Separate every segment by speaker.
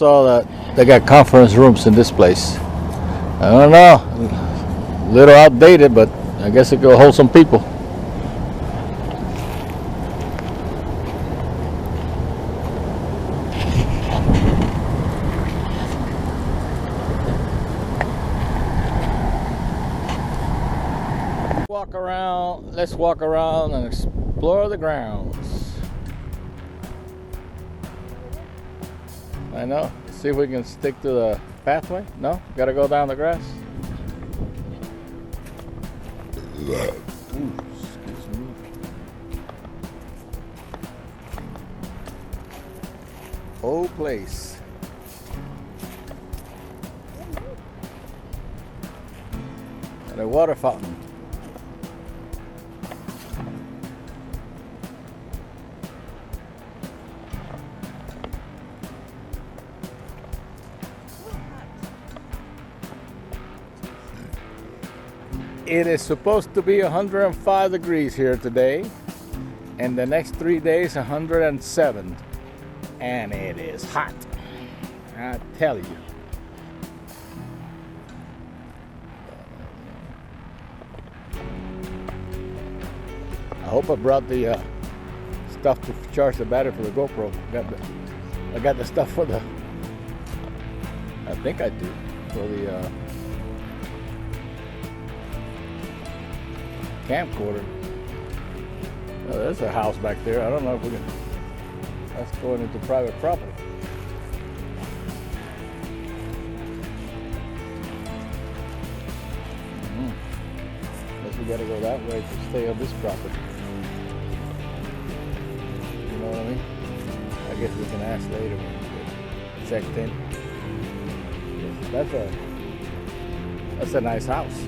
Speaker 1: saw that they got conference rooms in this place. I don't know, a little outdated, but I guess it could hold some people. Let's walk around and explore the grounds. I know. See if we can stick to the pathway. No? Gotta go down the grass. Ooh, excuse me. Old place. And a water fountain. It is supposed to be 105 degrees here today, and the next 3 days 107, and it is hot, I tell you. I hope I brought the stuff to charge the battery for the GoPro. I got the stuff for the, I think I do, for the camcorder. Oh, there's a house back there. I don't know if we can. That's going into private property. Guess we gotta go that way to stay on this property. You know what I mean? I guess we can ask later when we get checked in. That's a nice house.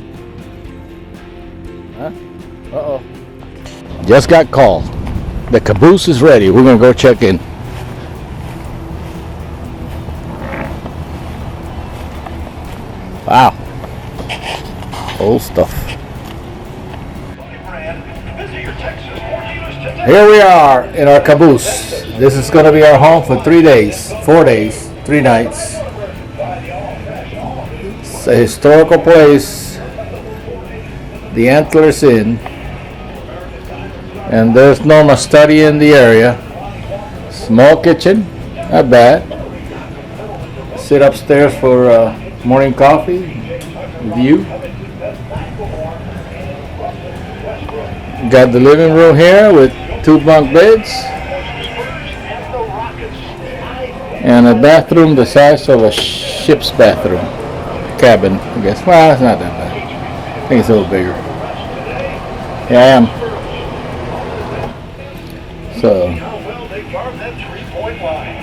Speaker 1: Huh? Uh-oh. Just got called. The Caboose is ready. We're gonna go check in. Wow. Old stuff. Here we are in our Caboose. This is gonna be our home for 3 days, 4 days, 3 nights. It's a historical place. The Antlers Inn. And there's no study in the area. Small kitchen, not bad. Sit upstairs for morning coffee. View. Got the living room here with 2 bunk beds. And a bathroom the size of a ship's bathroom. Cabin, I guess. Well, it's not that bad. I think it's a little bigger. Yeah, I am. So,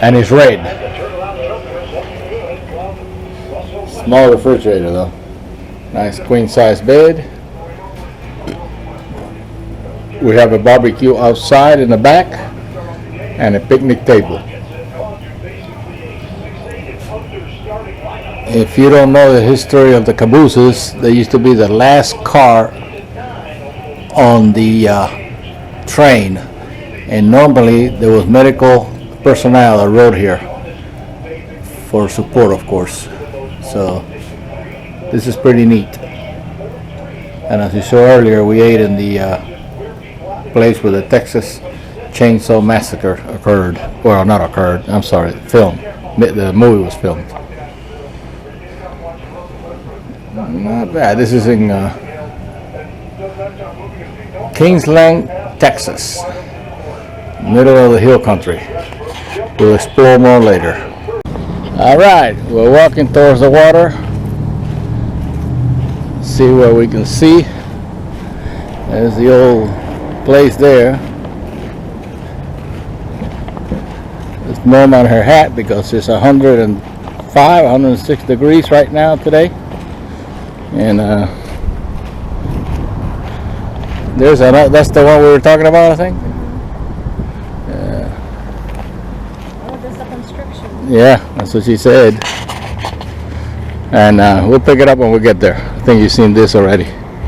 Speaker 1: and it's red. Small refrigerator though. Nice queen size bed. We have a barbecue outside in the back and a picnic table. If you don't know the history of the Cabooses, they used to be the last car on the train. And normally there was medical personnel that rode here for support, of course. So this is pretty neat. And as you saw earlier, we ate in the place where the Texas Chainsaw Massacre occurred. Well, not occurred, I'm sorry, filmed. The movie was filmed. Not bad. This is in Kingsland, Texas. Middle of the hill country. We'll explore more later. Alright, we're walking towards the water. See what we can see. There's the old place there. There's mom on her hat because it's 105, 106 degrees right now today. And there's another, that's the one we were talking about, I think. Yeah, that's what she said. And we'll pick it up when we get there. I think you've seen this already.